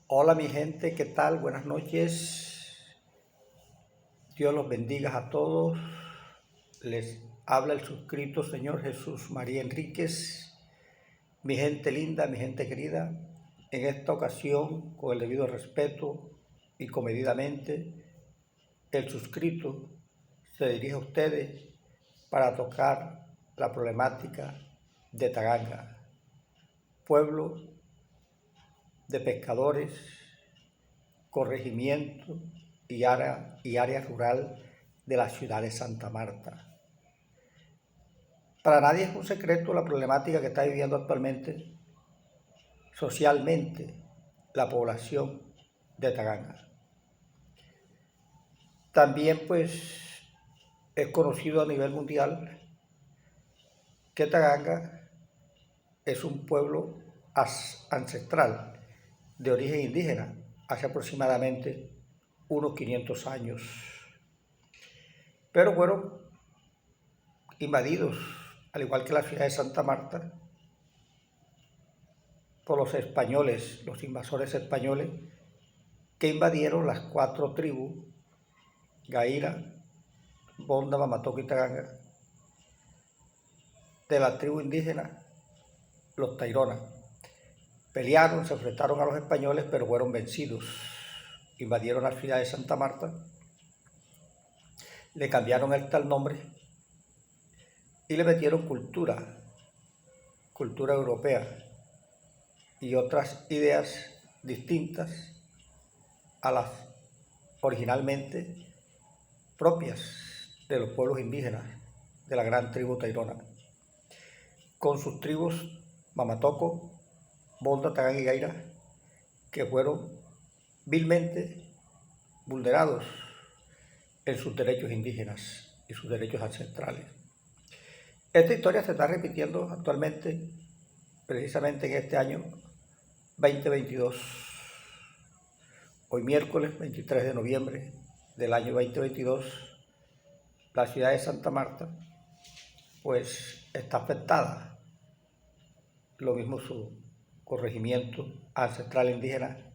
Hola mi gente, ¿qué tal? Buenas noches. Dios los bendiga a todos. Les habla el suscrito Señor Jesús María Enríquez. Mi gente linda, mi gente querida, en esta ocasión, con el debido respeto y comedidamente, el suscrito se dirige a ustedes para tocar la problemática de Taganga, pueblo de pescadores, corregimiento y área rural de la ciudad de Santa Marta. Para nadie es un secreto la problemática que está viviendo actualmente socialmente la población de Taganga. También pues es conocido a nivel mundial que Taganga es un pueblo ancestral de origen indígena hace aproximadamente unos 500 años, pero fueron invadidos, al igual que la ciudad de Santa Marta, por los españoles, los invasores españoles, que invadieron las 4 tribus, Gaira, Bonda, Mamatoco y Taganga, de la tribu indígena, los Tairona. Pelearon, se enfrentaron a los españoles, pero fueron vencidos. Invadieron la ciudad de Santa Marta, le cambiaron el tal nombre y le metieron cultura europea y otras ideas distintas a las originalmente propias de los pueblos indígenas de la gran tribu tairona, con sus tribus Mamatoco, Bonda, Taganga y Gaira, que fueron vilmente vulnerados en sus derechos indígenas y sus derechos ancestrales. Esta historia se está repitiendo actualmente, precisamente en este año 2022. Hoy miércoles 23 de noviembre del año 2022, la ciudad de Santa Marta pues está afectada, lo mismo su corregimiento ancestral indígena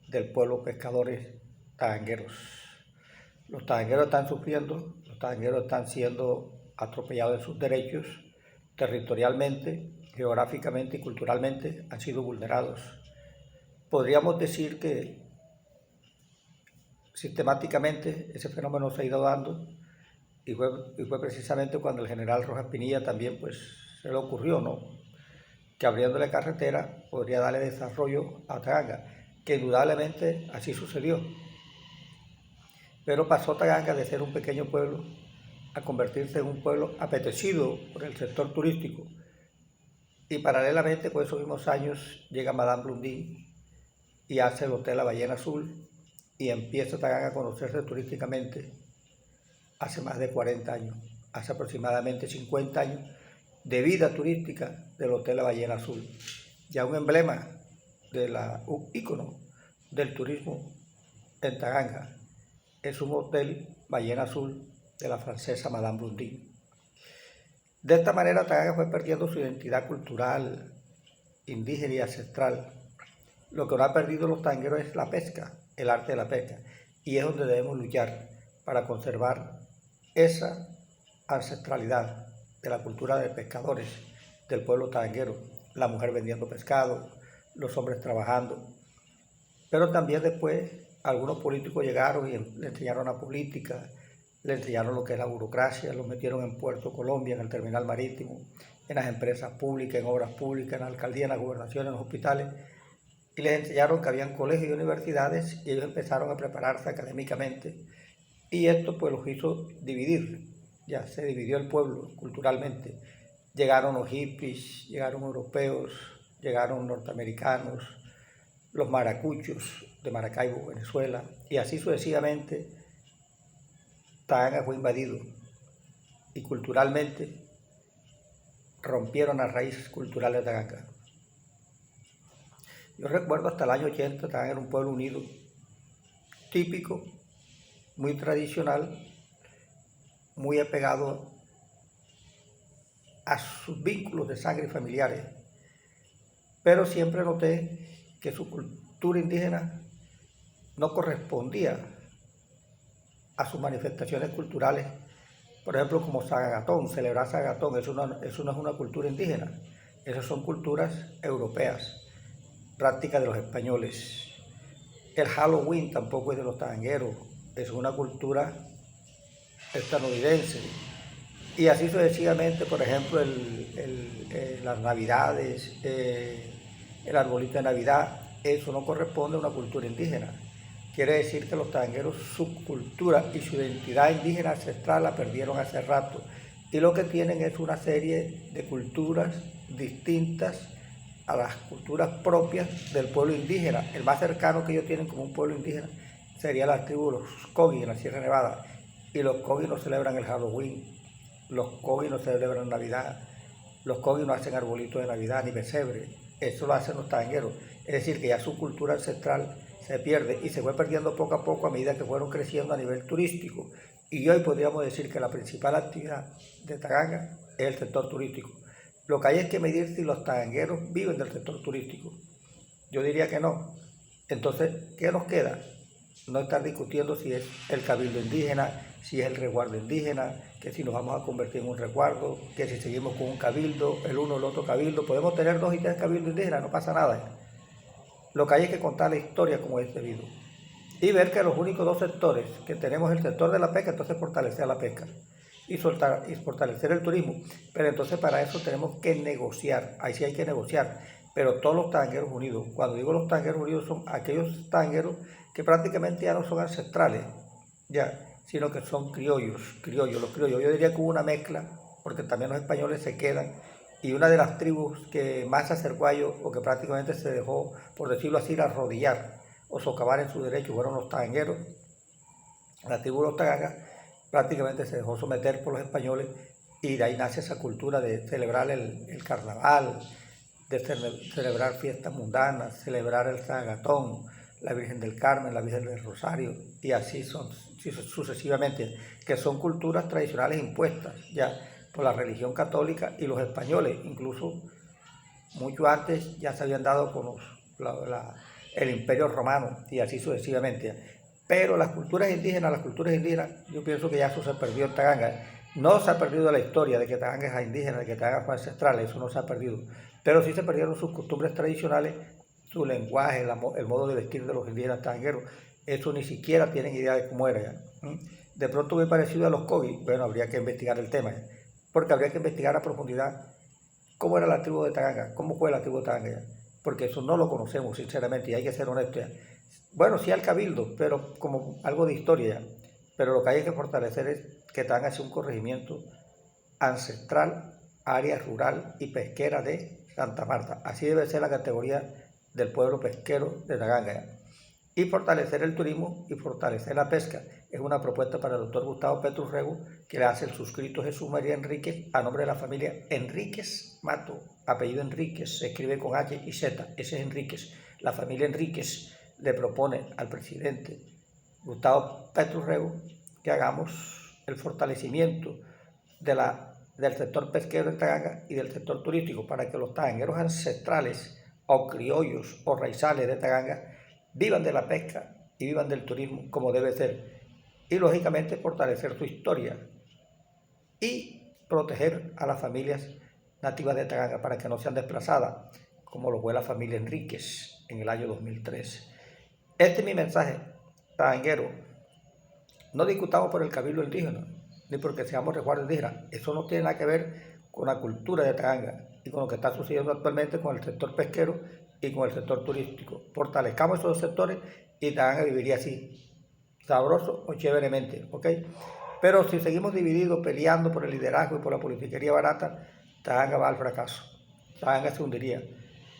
del pueblo pescadores tagangueros. Los tagangueros están sufriendo, los tagangueros están siendo atropellados en sus derechos, territorialmente, geográficamente y culturalmente han sido vulnerados. Podríamos decir que sistemáticamente ese fenómeno se ha ido dando y fue precisamente cuando el general Rojas Pinilla también pues se le ocurrió, ¿no?, que abriéndole carretera podría darle desarrollo a Taganga, que indudablemente así sucedió. Pero pasó Taganga de ser un pequeño pueblo a convertirse en un pueblo apetecido por el sector turístico. Y paralelamente por esos mismos años llega Madame Blondin y hace el Hotel La Ballena Azul y empieza Taganga a conocerse turísticamente hace más de 40 años, hace aproximadamente 50 años de vida turística del Hotel La Ballena Azul, ya un emblema, un ícono del turismo en Taganga. Es un hotel Ballena Azul de la francesa Madame Blondin. De esta manera Taganga fue perdiendo su identidad cultural, indígena y ancestral. Lo que no ha perdido los tangueros es la pesca, el arte de la pesca, y es donde debemos luchar para conservar esa ancestralidad de la cultura de pescadores del pueblo tanguero, la mujer vendiendo pescado, los hombres trabajando. Pero también después algunos políticos llegaron y le enseñaron la política, le enseñaron lo que es la burocracia, los metieron en Puerto Colombia, en el terminal marítimo, en las empresas públicas, en obras públicas, en la alcaldía, en las gobernaciones, en los hospitales, y les enseñaron que habían colegios y universidades y ellos empezaron a prepararse académicamente y esto pues los hizo dividir, ya se dividió el pueblo culturalmente. Llegaron los hippies, llegaron europeos, llegaron norteamericanos, los maracuchos de Maracaibo, Venezuela, y así sucesivamente. Taganga fue invadido y culturalmente rompieron las raíces culturales de Taganga. Yo recuerdo hasta el año 80, Taganga era un pueblo unido, típico, muy tradicional, muy apegado a sus vínculos de sangre familiares, pero siempre noté que su cultura indígena no correspondía a sus manifestaciones culturales, por ejemplo, como Sagagatón, celebrar Sagagatón, eso no es una cultura indígena, esas son culturas europeas, prácticas de los españoles. El Halloween tampoco es de los tagangueros, es una cultura estadounidense. Y así sucesivamente, por ejemplo, las navidades, el arbolito de Navidad, eso no corresponde a una cultura indígena. Quiere decir que los tagangueros, su cultura y su identidad indígena ancestral la perdieron hace rato. Y lo que tienen es una serie de culturas distintas a las culturas propias del pueblo indígena. El más cercano que ellos tienen como un pueblo indígena sería la tribu de los Kogi en la Sierra Nevada. Y los Kogi no celebran el Halloween, los Kogi no celebran Navidad, los Kogi no hacen arbolitos de Navidad ni pesebre, eso lo hacen los tagangueros. Es decir, que ya su cultura ancestral se pierde y se fue perdiendo poco a poco a medida que fueron creciendo a nivel turístico. Y hoy podríamos decir que la principal actividad de Taganga es el sector turístico. Lo que hay es que medir si los tagangueros viven del sector turístico. Yo diría que no. Entonces, ¿qué nos queda? No estar discutiendo si es el cabildo indígena, si es el resguardo indígena, que si nos vamos a convertir en un resguardo, que si seguimos con un cabildo, el uno o el otro cabildo. Podemos tener 2 y 3 cabildos indígenas, no pasa nada. Lo que hay es que contar la historia como es debido. Y ver que los únicos 2 sectores que tenemos es el sector de la pesca, entonces fortalecer la pesca y fortalecer el turismo. Pero entonces para eso tenemos que negociar, ahí sí hay que negociar, pero todos los tagangueros unidos. Cuando digo los tagangueros unidos son aquellos tagangueros que prácticamente ya no son ancestrales, ya, sino que son criollos. Los criollos. Yo diría que hubo una mezcla, porque también los españoles se quedan, y una de las tribus que más se acercó a ellos, o que prácticamente se dejó, por decirlo así, arrodillar o socavar en sus derechos, fueron los tagangueros. La tribu de los tagangas prácticamente se dejó someter por los españoles, y de ahí nace esa cultura de celebrar el carnaval, de celebrar fiestas mundanas, celebrar el Sagagatón, la Virgen del Carmen, la Virgen del Rosario, y así sucesivamente, que son culturas tradicionales impuestas ya por la religión católica y los españoles. Incluso mucho antes ya se habían dado con el Imperio Romano y así sucesivamente. Pero las culturas indígenas, yo pienso que ya eso se perdió en Taganga. No se ha perdido la historia de que Taganga es indígena, de que Taganga fue ancestral, eso no se ha perdido. Pero sí se perdieron sus costumbres tradicionales, su lenguaje, el modo de vestir de los indígenas tagangueros. Eso ni siquiera tienen idea de cómo era ya. De pronto muy parecido a los Kogi, bueno, habría que investigar el tema, porque habría que investigar a profundidad cómo era la tribu de Taganga, cómo fue la tribu de Taganga, porque eso no lo conocemos sinceramente y hay que ser honestos. Bueno, sí al cabildo, pero como algo de historia ya. Pero lo que hay que fortalecer es que Taganga sea un corregimiento ancestral, área rural y pesquera de Santa Marta. Así debe ser la categoría del pueblo pesquero de Taganga. Y fortalecer el turismo y fortalecer la pesca. Es una propuesta para el doctor Gustavo Petrus Rego, que le hace el suscrito Jesús María Enríquez a nombre de la familia Enríquez Mato. Apellido Enríquez, se escribe con H y Z, ese es Enríquez. La familia Enríquez le propone al presidente Gustavo Petrus Rego que hagamos el fortalecimiento del sector pesquero en Taganga y del sector turístico, para que los tagangueros ancestrales o criollos o raizales de Taganga vivan de la pesca y vivan del turismo como debe ser. Y lógicamente fortalecer su historia y proteger a las familias nativas de Taganga para que no sean desplazadas, como lo fue la familia Enríquez en el año 2003. Este es mi mensaje, taganguero. No discutamos por el cabildo indígena, ni porque seamos resguardo indígena. Eso no tiene nada que ver con la cultura de Taganga y con lo que está sucediendo actualmente con el sector pesquero y con el sector turístico. Fortalezcamos esos 2 sectores y Taganga viviría así, sabroso o chéveremente, ¿ok? Pero si seguimos divididos, peleando por el liderazgo y por la politiquería barata, Taganga va al fracaso. Taganga se hundiría.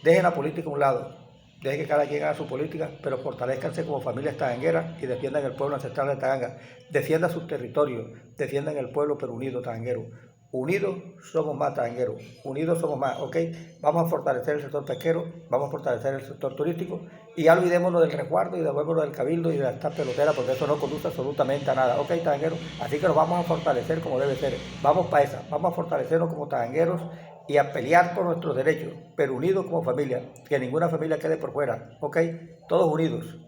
Dejen la política a un lado, dejen que cada quien haga su política, pero fortalezcanse como familias tagangueras y defiendan el pueblo ancestral de Taganga. Defiendan sus territorios, defiendan el pueblo, pero unido taganguero. Unidos somos más tagangueros, unidos somos más, ¿ok? Vamos a fortalecer el sector pesquero, vamos a fortalecer el sector turístico y ya olvidémonos del resguardo y devolvémonos del cabildo y de esta pelotera, porque eso no conduce absolutamente a nada, ¿ok, tagangueros? Así que nos vamos a fortalecer como debe ser, vamos para esa, vamos a fortalecernos como tagangueros y a pelear por nuestros derechos, pero unidos como familia, que ninguna familia quede por fuera, ¿ok? Todos unidos.